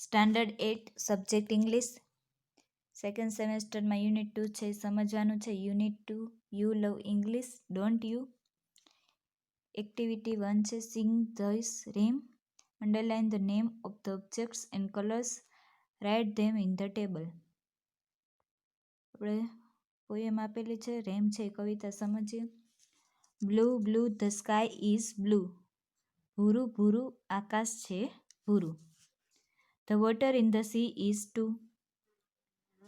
Standard 8 subject English second સેમેસ્ટરમાં unit 2 છે સમજવાનું છે. Unit 2 you love English don't you. Activity 1 છે sing this rhyme. Underline the name of the objects and colours. Write them in the table. આપણે poem આપેલી છે, rhyme છે કવિતા સમજીએ. Blue blue the sky is blue. ભૂરું ભૂરું આકાશ છે ભૂરું. The water in the sea is too.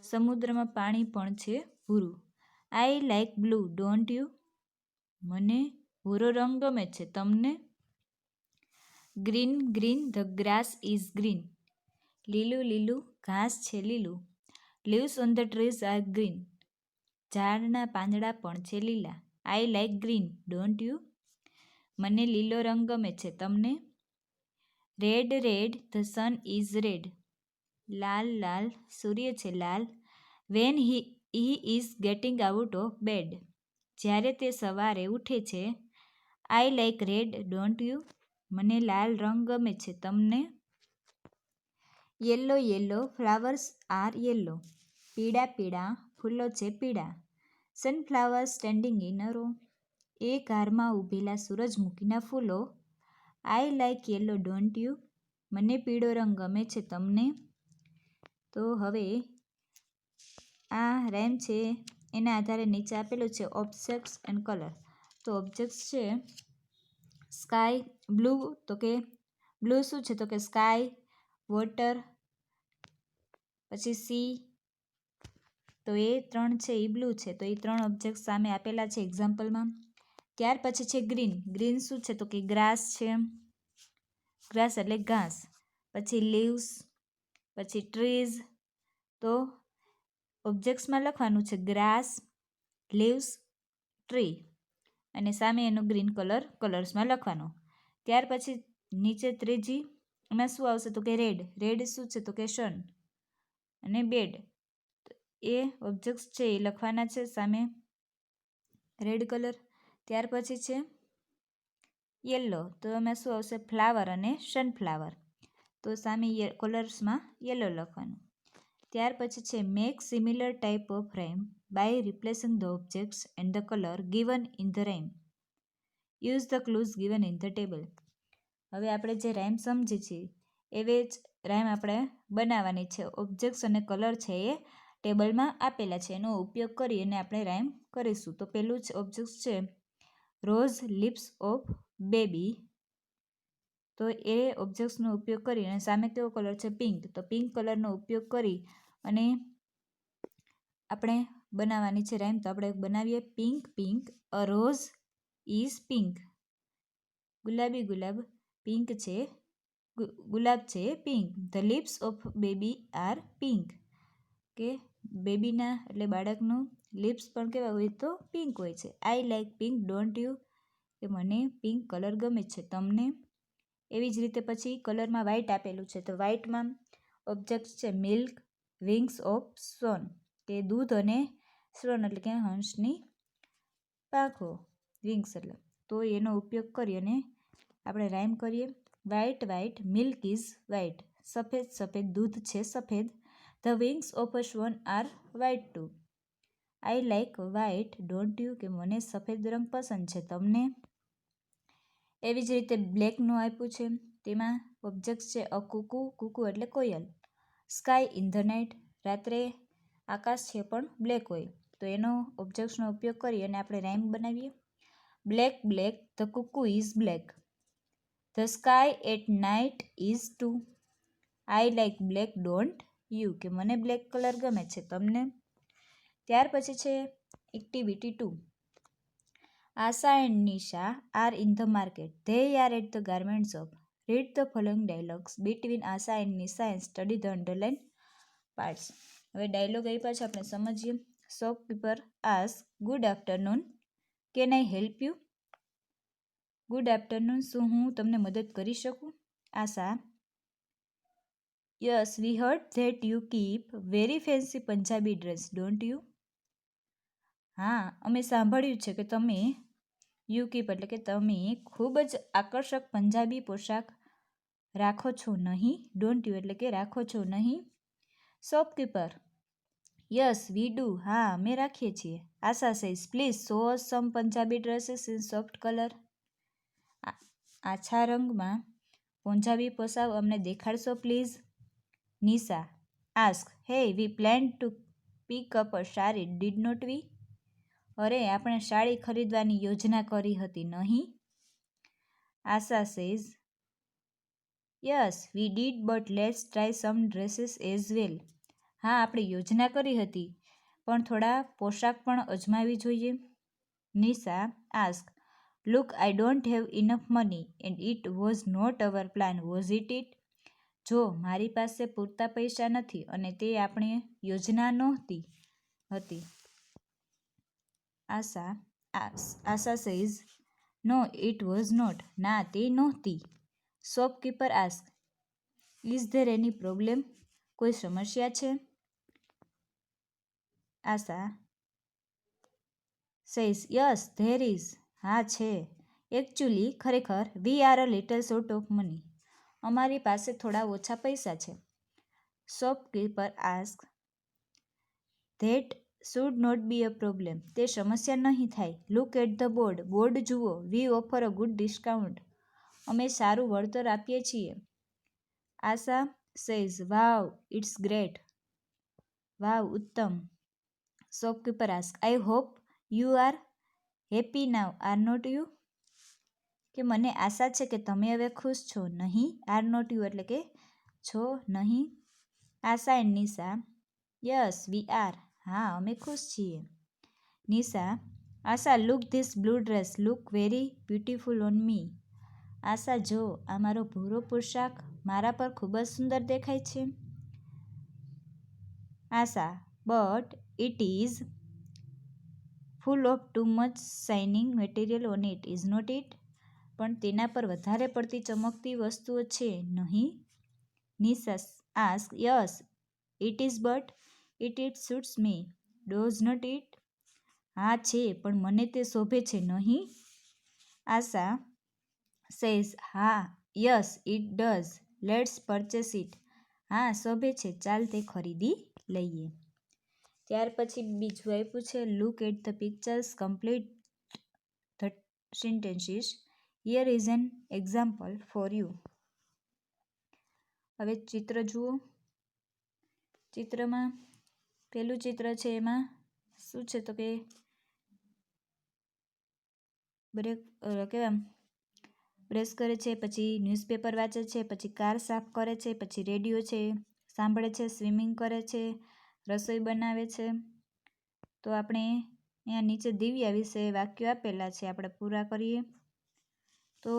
સમુદ્રમાં પાણી પણ છે ભૂરું. I like blue don't you. મને ભૂરો રંગ ગમે છે તમને. Green green the grass is green. લીલું લીલું ઘાસ છે લીલું. Leaves on the trees are green. ઝાડના પાંદડા પણ છે લીલા. I like green don't you. મને લીલો રંગ ગમે છે તમને. Red red the sun is red. લાલ લાલ સૂર્ય છે લાલ. When he is getting out of bed. જ્યારે તે સવારે ઉઠે છે. I like red don't you. મને લાલ રંગ ગમે છે તમને. Yellow yellow flowers are yellow. પીળા પીળા ફૂલો છે પીળા. Sunflower standing in a row. એક હારમાં ઊભેલા સૂરજમુખીના ફૂલો. I like yellow don't you. મને પીળો રંગ ગમે છે તમને. તો હવે આ રેમ છે એના આધારે નીચે આપેલું છે ઓબ્જેક્ટ્સ એન્ડ કલર. તો ઓબ્જેક્ટ્સ છે સ્કાય બ્લુ, તો કે બ્લુ શું છે તો કે સ્કાય, વોટર, પછી સી, તો એ 3 છે એ બ્લુ છે. તો એ 3 ઓબ્જેક્ટ સામે આપેલા છે એક્ઝામ્પલમાં. ત્યાર પછી છે ગ્રીન. ગ્રીન શું છે તો કે ગ્રાસ છે, ગ્રાસ એટલે ઘાસ. પછી લીવ્સ, પછી ટ્રીઝ. તો ઓબ્જેક્ટ્સમાં લખવાનું છે ગ્રાસ, લીવ્સ, ટ્રી, અને સામે એનો ગ્રીન કલર કલર્સમાં લખવાનો. ત્યાર પછી નીચે ત્રીજી એમાં શું આવશે તો કે રેડ. રેડ શું છે તો કે સન, અને બેડ. એ ઓબ્જેક્ટ્સ છે એ લખવાના છે સામે રેડ કલર. ત્યાર પછી છે યેલો, તો એમાં શું આવશે ફ્લાવર અને સનફ્લાવર. તો સામે કલર્સમાં યેલો લખવાનું. ત્યાર પછી છે make similar type of rhyme by replacing the objects and the colour given in the rhyme. Use the clues given in the table. હવે આપણે જે રાઇમ સમજી છીએ એવી જ રાઇમ આપણે બનાવવાની છે. ઓબ્જેક્ટ્સ અને કલર છે એ ટેબલમાં આપેલા છે, એનો ઉપયોગ કરી અને આપણે રાઇમ કરીશું. તો પેલું જ ઓબ્જેક્ટ છે રોઝ લિપ્સ ઓફ બેબી. તો એ ઓબ્જેક્ટ્સનો ઉપયોગ કરી અને સામે કેવો કલર છે પિંક. તો પિંક કલરનો ઉપયોગ કરી અને આપણે બનાવવાની છે રાઇમ. તો આપણે બનાવીએ pink pink a rose is pink. ગુલાબી ગુલાબ પિંક છે, ગુલાબ છે pink. The lips of baby are pink. કે બેબીના એટલે બાળકનું લિપ્સ પણ કેવા હોય તો પિંક હોય છે. I like pink don't you. કે મને પિંક કલર ગમે છે તમને. એવી જ રીતે પછી કલરમાં વ્હાઇટ આપેલું છે. તો વ્હાઇટમાં ઓબ્જેક્ટ છે મિલ્ક, વિંગ્સ ઓફ સ્વન. કે દૂધ અને સ્વન એટલે કે હંસની પાંખો, વિંગ્સ એટલે. તો એનો ઉપયોગ કરી અને આપણે રાઇમ કરીએ. White white milk is white. સફેદ સફેદ દૂધ છે સફેદ. The wings of a swan are white too. I like white don't you. કે મને સફેદ રંગ પસંદ છે તમને. એવી જ રીતે બ્લેકનું આપ્યું છે. તેમાં ઓબ્જેક્ટ છે અ કુકુ. કુકુ એટલે કોયલ. Sky in the night. રાત્રે આકાશ છે પણ બ્લેક હોય. તો એનો ઓબ્જેક્ટ્સનો ઉપયોગ કરી અને આપણે રાઇમ બનાવીએ. Black black the cuckoo is black. The sky at night is too. I like black don't you. કે મને બ્લેક કલર ગમે છે તમને. ત્યાર પછી છે activity 2. Asha and Nisha are in the market. They are at the garment shop. Read the following dialogues between Asha and Nisha and study the underline parts. હવે dialogue આપ્યા છે આપણે સમજીએ. Shopkeeper ask good afternoon, can I help you. Good afternoon, શું હું તમને મદદ કરી શકું. Asha yes we heard that you keep very fancy Punjabi dress don't you. હા અમે સાંભળ્યું છે કે તમે યુ કીપ એટલે કે તમે ખૂબ જ આકર્ષક પંજાબી પોશાક રાખો છો નહીં. ડોન્ટ યુ એટલે કે રાખો છો નહીં. શોપકીપર યસ વી ડુ હા અમે રાખીએ છીએ. Asha says please show us some Punjabi dresses in soft colour. આછા રંગમાં પંજાબી પોશાક અમને દેખાડશો please. Nisha ask hey we plan to pick up a sari did not we. અરે આપણે સાડી ખરીદવાની યોજના કરી હતી નહીં. Asha says yes we did but let's try some dresses as well. હા આપણે યોજના કરી હતી પણ થોડા પોશાક પણ અજમાવી જોઈએ. Nisha ask look I don't have enough money and it was not our plan was it. જો મારી પાસે પૂરતા પૈસા નથી અને તે આપણી યોજના નહોતી હતી. Asha says no it was not ના તે નહોતી. Shopkeeper ask is there any problem કોઈ સમસ્યા છે. Asha says yes there is હા છે. એકચ્યુઅલી ખરેખર we are a little short of money અમારી પાસે થોડા ઓછા પૈસા છે. Shopkeeper ask that should not be a problem તે સમસ્યા નહીં થાય. Look at the board board જુઓ. We offer a good discount અમે સારું વળતર આપીએ છીએ. Asha says wow it's great wow ઉત્તમ. Shopkeeper ask I hope you are happy now are not you. કે મને આશા છે કે તમે હવે ખુશ છો નહીં. આર નોટ યુ એટલે કે છો નહીં. Asha and Nisha yes we are હા અમે ખુશ છીએ. Nisha Asha look this blue dress look very beautiful on me. Asha જો આ મારો ભૂરો પોશાક મારા પર ખૂબ જ સુંદર દેખાય છે. Asha but it is full of too much shining material on it is not it. પણ તેના પર વધારે પડતી ચમકતી વસ્તુઓ છે નહીં. Nisha ask yes it is but it suits me does not it. હા છે પણ મને તે શોભે છે નહીં. આશા સેઝ હા yes it does let's purchase it. હા શોભે છે ચાલ તે ખરીદી લઈએ. ત્યાર પછી બીજું આપ્યું છે look at the pictures complete the sentences here is an example for you. હવે ચિત્ર જુઓ. ચિત્રમાં પેલું ચિત્ર છે એમાં શું છે તો કે બ્રશ કરે છે, પછી ન્યૂઝપેપર વાંચે છે, પછી કાર સાફ કરે છે, પછી રેડિયો છે સાંભળે છે, સ્વિમિંગ કરે છે, રસોઈ બનાવે છે. તો આપણે અહીંયા નીચે દિવ્યા વિશે વાક્યો આપેલા છે આપણે પૂરા કરીએ. તો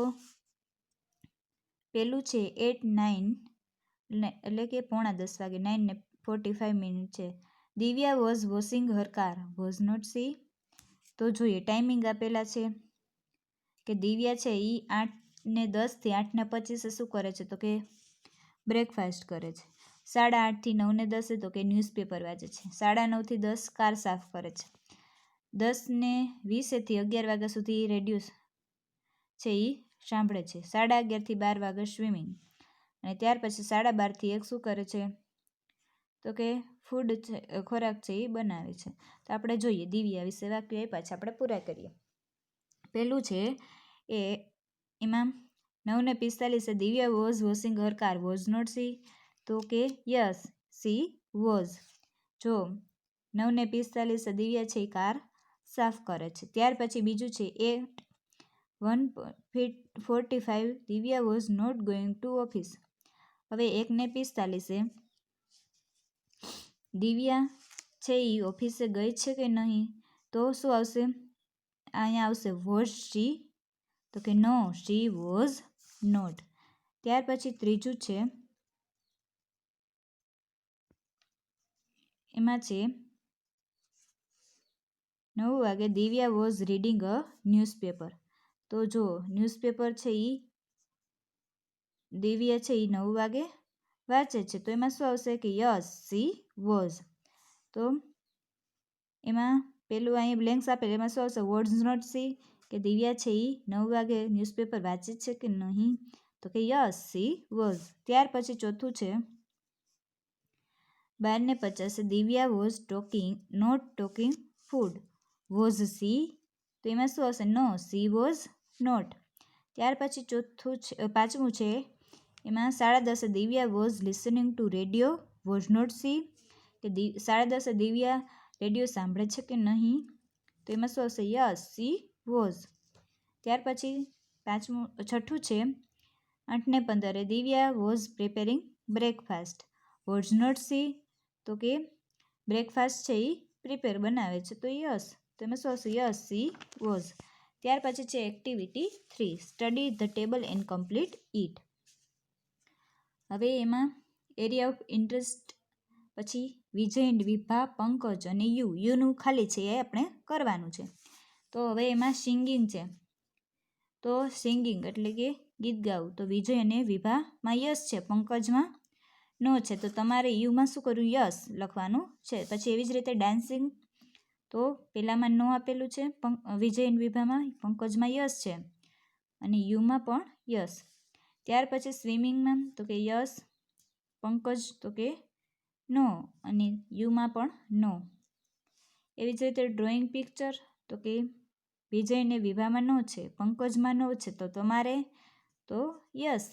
પેલું છે 8:09 એટલે કે 9:45 વાગે 9:45 છે. Divya was washing her car was not she. તો જોઈએ ટાઈમિંગ આપેલા છે કે દિવ્યા છે એ 8:10 થી 8:25 શું કરે છે તો કે બ્રેકફાસ્ટ કરે છે. 8:30 થી 9:10 તો કે ન્યૂઝપેપર વાંચે છે. 9:30 થી 10 કાર સાફ કરે છે. 10:20 થી 11 વાગ્યા સુધી રેડિયો છે એ સાંભળે છે. 11:30 થી 12 વાગે સ્વિમિંગ અને ત્યાર પછી 12:30 થી 1 શું કરે છે તો કે ફૂડ છે ખોરાક છે એ બનાવે છે. તો આપણે જોઈએ દિવ્યા વિશે વાક્યો આપ્યા છે આપણે પૂરા કરીએ. પેલું છે એ એમાં 9:45 Divya was washing her car was not she. તો કે યસ સી વોઝ. જો 9:45 દિવ્યા છે એ કાર સાફ કરે છે. ત્યાર પછી બીજું છે 1:45 Divya was not going to office. હવે 1:45 દિવ્યા છે એ ઓફિસે ગઈ છે કે નહીં. તો શું આવશે અહીંયા આવશે વોઝ શી તો કે નો શી વોઝ નોટ. ત્યાર પછી ત્રીજું છે એમાં છે 9 વાગે Divya was reading a newspaper. તો જો ન્યૂઝપેપર છે એ દિવ્યા છે એ 9 વાગે વાંચે છે. તો એમાં શું આવશે કે યસ સી વોઝ. તો એમાં પેલું અહીંયા બ્લેન્ક્સ આપેલ એમાં શું આવશે વોઝ નોટ સી કે દિવ્યા છે એ 9 વાગે ન્યૂઝપેપર વાંચે છે કે નહીં. તો કે યસ સી વોઝ. ત્યાર પછી ચોથું છે 12:50 Divya was not talking food. Was she? તો એમાં શું આવશે? No, she was not. ત્યાર પછી પાંચમું છે એમાં 10:30 Divya was listening to radio. Was not she? કે 10:30 દિવ્યા રેડિયો સાંભળે છે કે નહીં? તો એમાં શું આવશે? Yes she was. ત્યાર પછી છઠ્ઠું છે 8:15 Divya was preparing breakfast. Was not she? તો કે બ્રેકફાસ્ટ છે એ પ્રિપેર બનાવે છે તો યસ. તો એમાં શું આવશે? Yes she was. ત્યાર પછી છે activity 3 study the table and complete it. હવે એમાં એરિયા ઓફ ઇન્ટરેસ્ટ પછી વિજય એન્ડ વિભા, પંકજ અને યુનું ખાલી છે એ આપણે કરવાનું છે. તો હવે એમાં સિંગિંગ છે. તો સિંગિંગ એટલે કે ગીત ગાવું. તો વિજય અને વિભામાં યસ છે, પંકજમાં નો છે. તો તમારે યુમાં શું કરવું? યસ લખવાનું છે. પછી એવી જ રીતે ડાન્સિંગ. તો પહેલામાં નો આપેલું છે વિજય અને વિભામાં, પંકજમાં યસ છે અને યુમાં પણ યસ. ત્યાર પછી સ્વિમિંગમાં તો કે યસ, પંકજ તો કે નો અને યુમાં પણ નો. એવી જ રીતે ડ્રોઈંગ પિક્ચર તો કે વિજય અને વિભામાં નો છે, પંકજમાં નો છે, તો તમારે તો યસ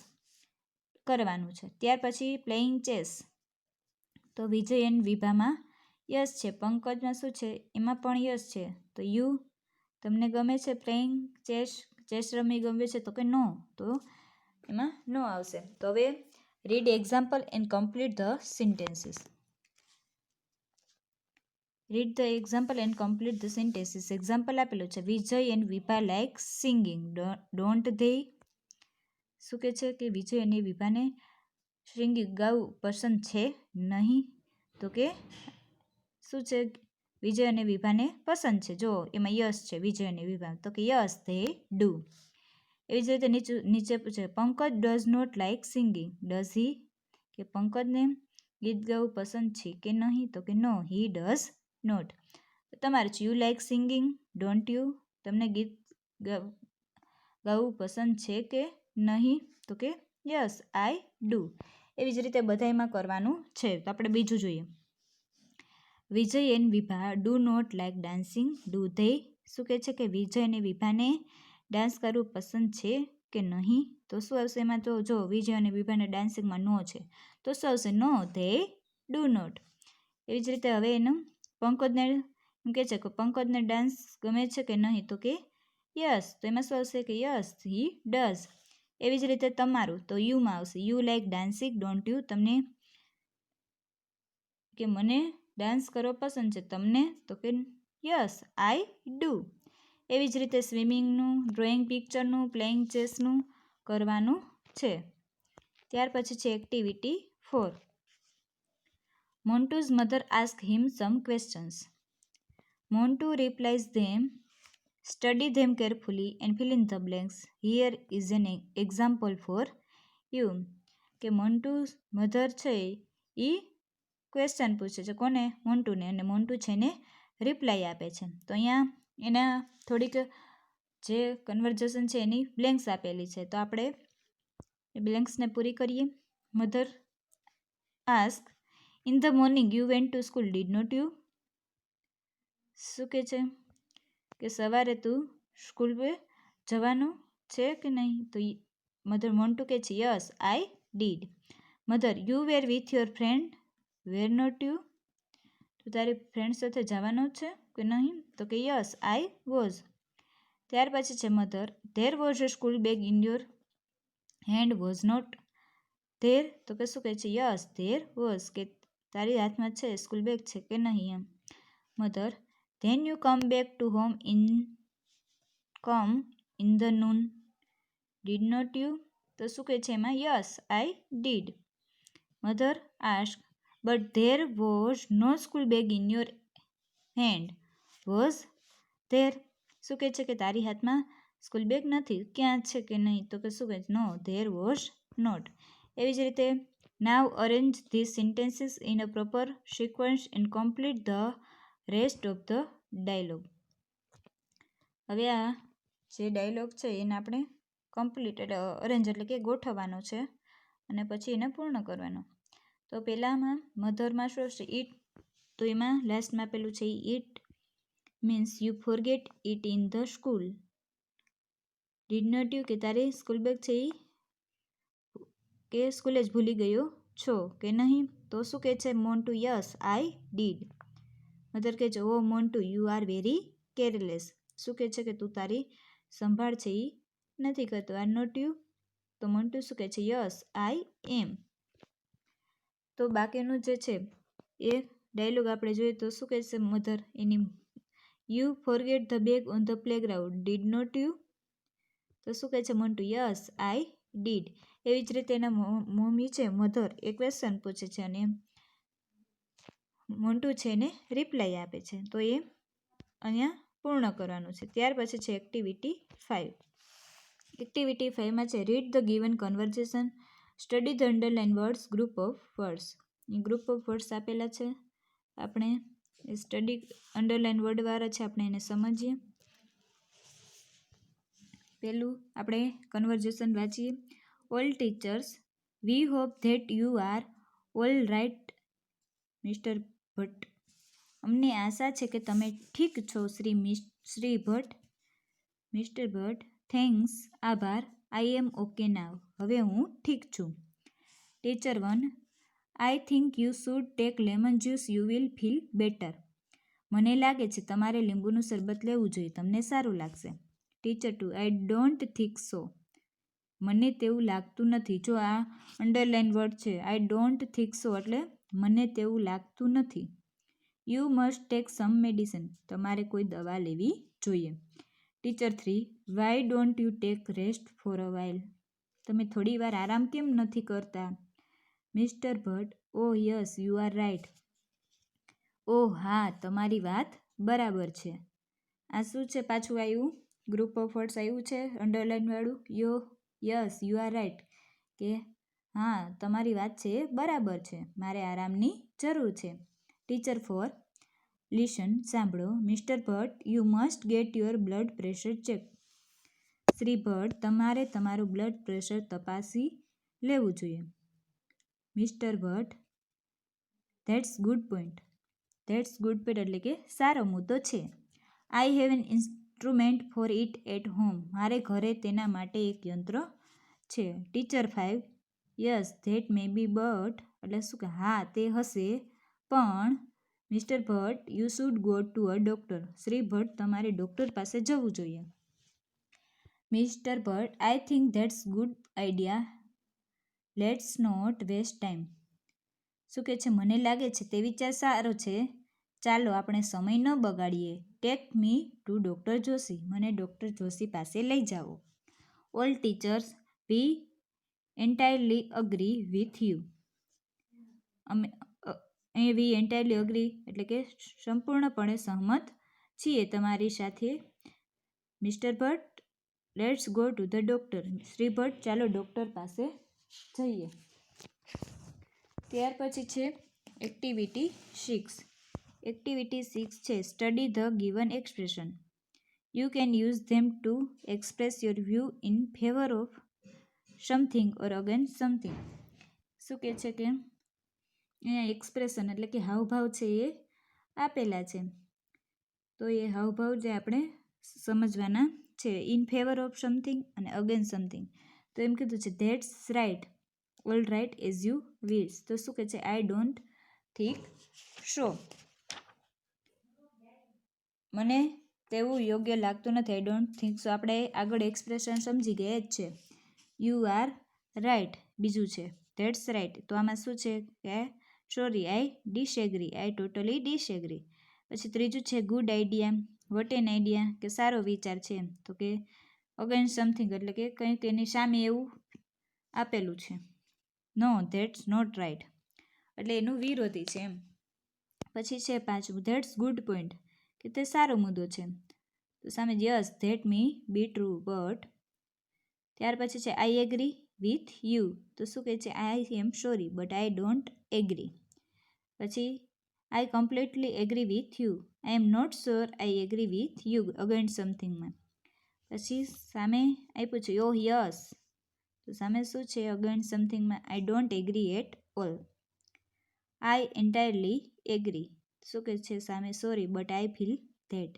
કરવાનું છે. ત્યાર પછી પ્લેઇંગ ચેસ. તો વિજય અને વિભામાં યસ છે, પંકજમાં શું છે? એમાં પણ યસ છે. તો યુ તમને ગમે છે પ્લેઇંગ ચેસ રમી ગમે છે? તો કે નો. તો એમાં નો આવશે. તો હવે read example and complete the sentences. Read the example and complete the sentences. Example આપેલું છે Vijay and Vibha like singing. Don't they? શું કહે છે કે વિજય અને વિભાને સિંગિંગ ગાવું પસંદ છે નહીં? તો કે શું છે? વિજય અને વિભાને પસંદ છે. જો એમાં યસ છે વિજય અને વિભા, તો કે યસ ધે ડુ. એવી જ રીતે નીચે પૂછે Pankaj does not like singing. Does he? કે પંકજને ગીત ગાવું પસંદ છે કે નહીં? તો કે નો, હી ડઝ નોટ. તમારે છે you like singing. Don't you? તમને ગીત ગાવું પસંદ છે કે નહીં? તો કે યસ આઈ ડુ. એવી જ રીતે બધાયમાં કરવાનું છે. તો આપણે બીજું જોઈએ. Vijay and Vibha do not like dancing. Do they? શું કહે છે કે વિજય અને વિભાને ડાન્સ કરવું પસંદ છે કે નહીં? તો શું આવશે એમાં? તો જો વિજય અને વિભાને ડાન્સિંગમાં નો છે તો શું આવશે? No they do not. એવી જ રીતે હવે એનું પંકજને એમ કહે છે કે પંકજને ડાન્સ ગમે છે કે નહીં? તો કે યસ. તો એમાં શું આવશે? કે યસ હી ડઝ. એવી જ રીતે તમારું તો યુમાં આવશે you like dancing. Don't you? તમને કે મને ડાન્સ કરવો પસંદ છે, તમને? તો કે યસ આઈ ડુ. એવી જ રીતે સ્વિમિંગનું, ડ્રોઈંગ પિક્ચરનું, પ્લેઇંગ ચેસનું કરવાનું છે. ત્યાર પછી છે activity 4 Montu's mother ask him some questions. Montu replies them. Study them carefully and fill in the blanks. Here is an example for you. કે મોન્ટુ મધર છે એ ક્વેશ્ચન પૂછે છે. કોને? મોન્ટુને. અને મોન્ટુ છે ને રિપ્લાય આપે છે. તો અહીંયા એના થોડીક જે કન્વર્ઝેશન છે એની બ્લેન્ક્સ આપેલી છે. તો આપણે એ બ્લેન્ક્સને પૂરી કરીએ. Mother ask in the morning you went to school did not you? શું કહે છે કે સવારે તું સ્કૂલ જવાનું છે કે નહીં? તો મધર મોન્ટુ કહે છે yes I did. Mother you were with your friend. Were not you? તો તારી ફ્રેન્ડ સાથે જવાનું છે કે નહીં? તો કે યસ આઈ વોઝ. ત્યાર પછી છે mother there was a school bag in your hand. Was not there? તો કે શું કહે છે? Yes there was. કે તારી હાથમાં છે સ્કૂલ બેગ છે કે નહીં એમ. Mother then you come back to home in the noon. Did not you? તો શું કહે છે એમાં? Yes I did. Mother ask but there was no school bag in your hand. Was there? શું કહે છે કે તારી હાથમાં સ્કૂલ બેગ નથી, ક્યાં છે કે નહીં? તો કે શું કહે છે? No there was not. એવી જ રીતે now arrange this sentences in a proper sequence and complete the rest of the dialogue. હવે આ જે ડાયલોગ છે એને આપણે કમ્પ્લીટ એટલે અરેન્જ એટલે કે ગોઠવવાનો છે અને પછી એને પૂર્ણ કરવાનો. તો પહેલાંમાં મધરમાં શું છે? ઇટ. તો એમાં લાસ્ટમાં પેલું છે it means you forget it in the school. Did not you કે તારે સ્કૂલ બેગ છે એ કે સ્કૂલે જ ભૂલી ગયો છો કે નહીં? તો શું કહે છે? Montu yes I did. Mother કહે છે oh Montu you are very careless. શું કહે છે કે તું તારી સંભાળ છે એ નથી કરતો. Are not you. તો મોન્ટુ શું કહે છે? Yes I am. તો બાકીનું જે છે એ ડાયલોગ આપણે જોઈએ તો શું કહે છે મધર એની? You forget the bag on the playground did not you. તો શું કહે છે મોન્ટુ? Yes I did. એવી જ રીતે એના મમ્મી છે મધર એ ક્વેશ્ચન પૂછે છે અને મોન્ટુ છે એને રિપ્લાય આપે છે. તો એ અહીંયા પૂર્ણ કરવાનું છે. ત્યાર પછી છે એક્ટિવિટી 5. એક્ટિવિટી 5માં છે read the given conversion, study the underline words, group of words. A group of words આપેલા છે, આપણે સ્ટડી અંડરલાઇન વર્ડવાળા છે, આપણે એને સમજીએ. પહેલું આપણે કન્વર્ઝેશન વાંચીએ. All teachers, we hope that you are all right Mister Bhatt. અમને આશા છે કે તમે ઠીક છો શ્રી ભટ્ટ. મિસ્ટર ભટ્ટ, થેન્ક્સ, આભાર. I am okay now. હવે હું ઠીક છું. Teacher 1, I think you should take lemon juice, you will feel better. મને લાગે છે તમારે લીંબુનું શરબત લેવું જોઈએ, તમને સારું લાગશે. Teacher 2, I don't think so. મને તેવું લાગતું નથી. જો આ અંડરલાઇન વર્ડ છે, આઈ ડોન્ટ થિંક સો એટલે મને તેવું લાગતું નથી. You must take some medicine. તમારે કોઈ દવા લેવી જોઈએ. Teacher 3, why don't you take rest for a while. તમે થોડી વાર આરામ કેમ નથી કરતા? Mister Bhatt, oh yes you are right. Oh હા, તમારી વાત બરાબર છે. આ શું છે પાછું આવ્યું? ગ્રુપ ઓફ વર્ડ્સ આવ્યું છે અંડરલાઇન વાળું. યસ યુ આર રાઇટ કે હા તમારી વાત છે એ બરાબર છે, મારે આરામની જરૂર છે. ટીચર 4, લિસન, સાંભળો. Mister Bhatt, you must get your blood pressure check. Shri Bhatt, તમારે તમારું બ્લડ પ્રેશર તપાસી લેવું જોઈએ. Mister Bhatt, that's good point. That's good point એટલે કે સારો મુદ્દો છે. I have an instrument for it at home. મારે ઘરે તેના માટે એક યંત્ર છે. Teacher 5, yes that may be but એટલે શું કે હા તે હશે પણ Mister Bhatt, you should go to a doctor. Shri Bhatt, તમારે ડૉક્ટર પાસે જવું જોઈએ. Mister Bhatt, I think that's good idea, let's not waste time. શું કહે છે? મને લાગે છે તે વિચાર સારો છે, ચાલો આપણે સમય ન બગાડીએ. Take me to doctor Joshi. મને ડૉક્ટર જોશી પાસે લઈ જાઓ. All teachers, we entirely agree with you. અમે વી એન્ટાયરલી અગ્રી એટલે કે સંપૂર્ણપણે સહમત છીએ તમારી સાથે. Mister Bhatt, let's go to the doctor. Shri Bhatt, ચાલો ડૉક્ટર પાસે જઈએ. ત્યાર પછી છે એક્ટિવિટી 6. એક્ટિવિટી 6 છે study the given expression. You can use them to express your view in favour of something or against something. શું કહે છે કે અહીંયા એક્સપ્રેશન એટલે કે હાવભાવ છે એ આપેલા છે. તો એ હાવભાવ જે આપણે સમજવાના છે. ઇન ફેવર ઓફ સમથિંગ અને અગેન્સ્ટ સમથિંગ. તો એમ કીધું છે that's right, all right as you wish. તો શું કહે છે? I don't think so. મને તેવું યોગ્ય લાગતું નથી. I don't think so. આપણે આગળ એક્સપ્રેશન સમજી ગયા જ છે. યુ આર રાઇટ બીજું છે. That's right. તો આમાં શું છે કે sorry I disagree. I totally disagree. પછી ત્રીજું છે good idea. What an idea કે સારો વિચાર છે. તો કે અગેન્સ્ટ સમથિંગ એટલે કે કંઈક એની સામે એવું આપેલું છે. નો ધેટ્સ નોટ રાઇટ એટલે એનું વિરોધી છે એમ. પછી છે પાંચમું ધેટ્સ ગુડ પોઈન્ટ કે તે સારો મુદ્દો છે. તો સામે yes that me be true but. ત્યાર પછી છે આઈ એગ્રી વિથ યુ. તો શું કહે છે? I am sorry but I don't agree. પછી I completely agree with you. I am not sure I agree with you against સમથિંગમાં. પછી સામે આપ્યું છે યો યસ, તો સામે શું છે અગેન્સ્ટ સમથિંગમાં I don't agree at all. I entirely agree, શું કહે છે સામે sorry but I feel that.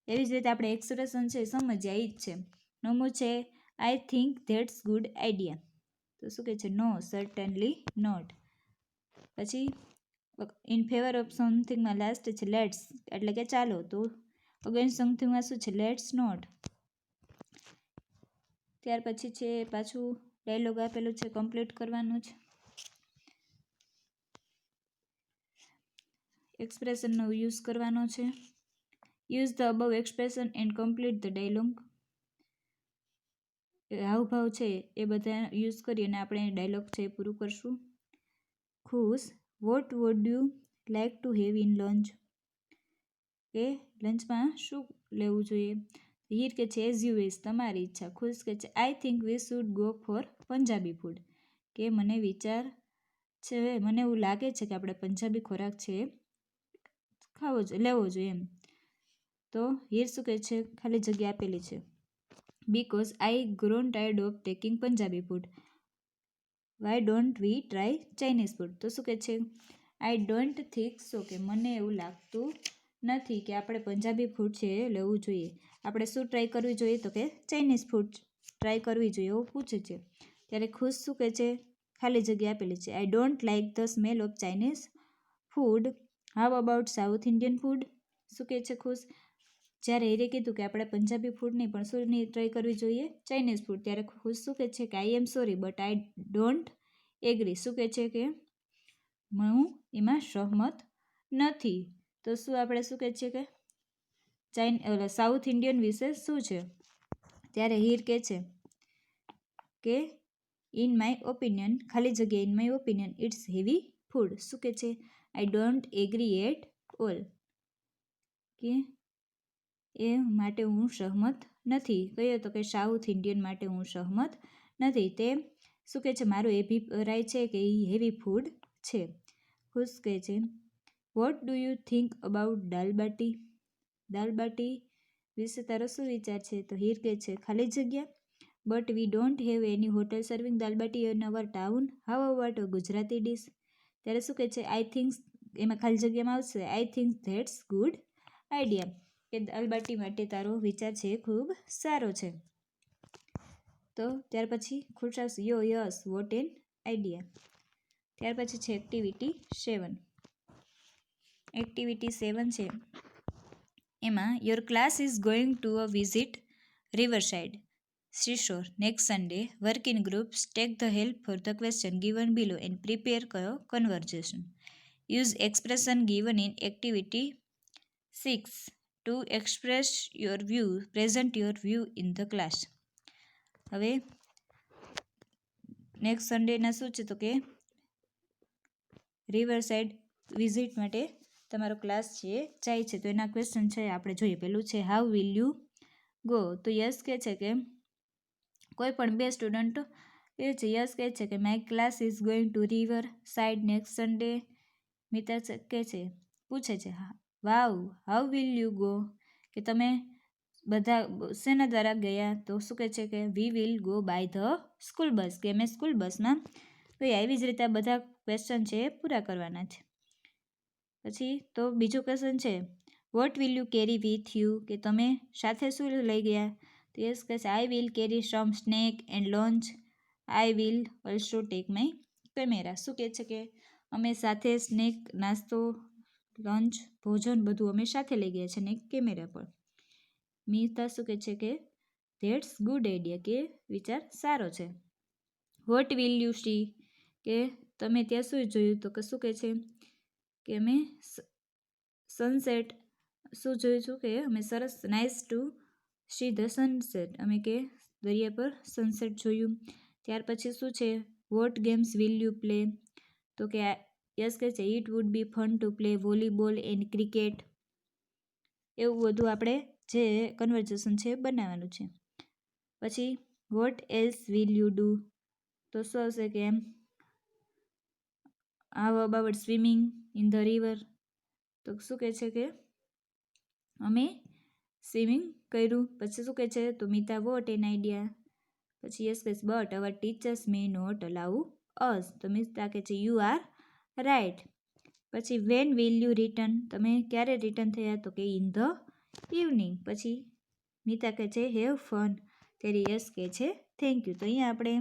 એવી જ રીતે આપણે એક્સપ્રેશન છે સમજ્યા એ જ છે. નવમું છે આઈ થિંક ધેટ્સ ગુડ આઈડિયા, તો શું કહે છે નો સર્ટનલી નોટ. પછી ઇન ફેવર ઓફ સમથિંગમાં લાસ્ટ છે લેટ્સ, એટલે કે ચાલો, તો અગેન્સ્ટ સમથિંગમાં શું છે લેટ્સ નોટ. ત્યાર પછી છે પાછું ડાયલોગ આપેલું છે કમ્પ્લીટ કરવાનું છે. એક્સપ્રેશનનો યુઝ કરવાનો છે. Use the above expression and complete the dialogue. હાવભાવ છે એ બધા યુઝ કરી અને આપણે ડાયલોગ છે એ પૂરું કરશું. ખુશ, what would you like to have in lunch, કે લંચમાં શું લેવું જોઈએ. હીર કે છે એઝ યુ વિશ, તમારી ઈચ્છા. ખુશ કે છે I think we should go for Punjabi food, કે મને વિચાર છે, મને એવું લાગે છે કે આપણે પંજાબી ખોરાક છે લેવો જોઈએ એમ. તો હીર શું કહે છે ખાલી જગ્યા આપેલી છે because I grown tired of taking Punjabi food, why don't we try Chinese food. તો શું કહે છે આઈ ડોન્ટ થિંક સો, કે મને એવું લાગતું નથી કે આપણે પંજાબી ફૂડ છે લેવું જોઈએ. આપણે શું ટ્રાય કરવી જોઈએ, તો કે ચાઇનીઝ ફૂડ ટ્રાય કરવી જોઈએ એવું પૂછે છે. ત્યારે ખુશ શું કહે છે ખાલી જગ્યા આપેલી છે I don't like the smell of Chinese food, how about south Indian food. શું કહે છે ખુશ, જ્યારે હીરે કીધું કે આપણે પંજાબી ફૂડ નહીં પણ શું નહીં ટ્રાય કરવી જોઈએ ચાઇનીઝ ફૂડ, ત્યારે ખુશ શું કહે છે કે I am sorry but I don't agree. શું કહે છે કે હું એમાં સહમત નથી. તો શું આપણે શું કહે છે કે સાઉથ ઇન્ડિયન વિશે શું છે, ત્યારે હીર કહે છે કે ઇન માય ઓપિનિયન, ખાલી જગ્યા in my opinion it's heavy food. શું કહે છે I don't agree at all, કે એ માટે હું સહમત નથી. કયો તો કે સાઉથ ઇન્ડિયન માટે હું સહમત નથી. તે શું કહે છે મારો અભિપ્રાય છે કે એ હેવી ફૂડ છે. ખુશ કહે છે what do you think about dal bati, દાલ બાટી વિશે તારો શું વિચાર છે. તો હીર કહે છે ખાલી જગ્યા but we don't have any hotel serving dal baati in our town, how about Gujarati dish. ત્યારે શું કહે છે આઈ થિંક, એમાં ખાલી જગ્યામાં આવશે આઈ થિંક ધેટ્સ ગુડ આઈડિયા, કે દાલ બાટી માટે તારો વિચાર છે ખૂબ સારો છે. તો ત્યાર પછી ખુશ આવશે યો યસ વોટ એન આઈડિયા. ત્યાર પછી છે એક્ટિવિટી 7. એક્ટિવિટી 7 છે એમાં your class is going to a visit રિવરસાઇડ seashore next Sunday. Work in groups. Take the help for the question given below and prepare conversation. Use expression given in activity 6 to express your view. Present your view in the class. હવે next સન્ડેના શું છે તો કે river side visit માટે તમારો class છે જાય છે. તો એના ક્વેશ્ચન છે આપણે જોઈએ. પેલું છે હાઉ વિલ યુ ગો. તો યસ કહે છે કે કોઈ પણ બે સ્ટુડન્ટ એ છે યસ કહે છે કે my class is going to river side next Sunday. Mita કહે છે પૂછે છે વાવ હાઉ વિલ યુ ગો, કે તમે બધા શેના દ્વારા ગયા. તો શું કહે છે કે we will go by the school bus, કે અમે સ્કૂલ બસમાં ગયા. એવી જ રીતે આ બધા ક્વેશ્ચન છે એ પૂરા કરવાના છે. પછી તો બીજું ક્વેશ્ચન છે what will you carry with you, કે તમે સાથે શું લઈ ગયા. તો યસ કહે છે I will carry some snack and lunch, I will also take my camera. શું કહે છે કે અમે સાથે સ્નેક નાસ્તો લંચ ભોજન બધું અમે સાથે લઈ ગયા છે ને કેમેરા પર. મીતા શું કહે છે કે ધેટ્સ ગુડ આઈડિયા, કે વિચાર સારો છે. વોટ વિલ યુ સી, કે તમે ત્યાં શું જોયું. તો કે શું કહે છે કે અમે સનસેટ શું જોયું છું, કે અમે સરસ nice to see the sunset, અમે કે દરિયા પર સનસેટ જોયું. ત્યાર પછી શું છે what games will you play. તો કે યસ કહે છે it would be fun to play volleyball and cricket. એવું બધું આપણે જે કન્વર્ઝેશન છે બનાવવાનું છે. પછી what else will you do. તો શું હશે કે એમ how about swimming in the river. તો શું કહે છે કે અમે સ્વિમિંગ કર્યું. પછી શું કહે છે? તો મિતા વોટ એન આઈડિયા. પછી યસ કહીશ but our teachers may not allow us. તો મિતા કહે છે યુ આર રાઈટ. પછી વેન વિલ યુ રિટર્ન? તમે ક્યારે રિટર્ન થયા? તો કે ઇન ધ ઇવનિંગ. પછી મિતા કહે છે હેવ ફન. ત્યારે યસ કહે છે થેન્ક યુ. તો અહીંયા આપણે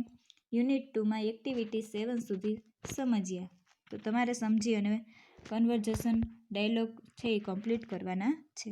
યુનિટ 2માં એક્ટિવિટી 7 સુધી સમજ્યા. તો તમારે સમજી અને કન્વર્ઝેશન ડાયલોગ છે એ કમ્પ્લીટ કરવાના છે.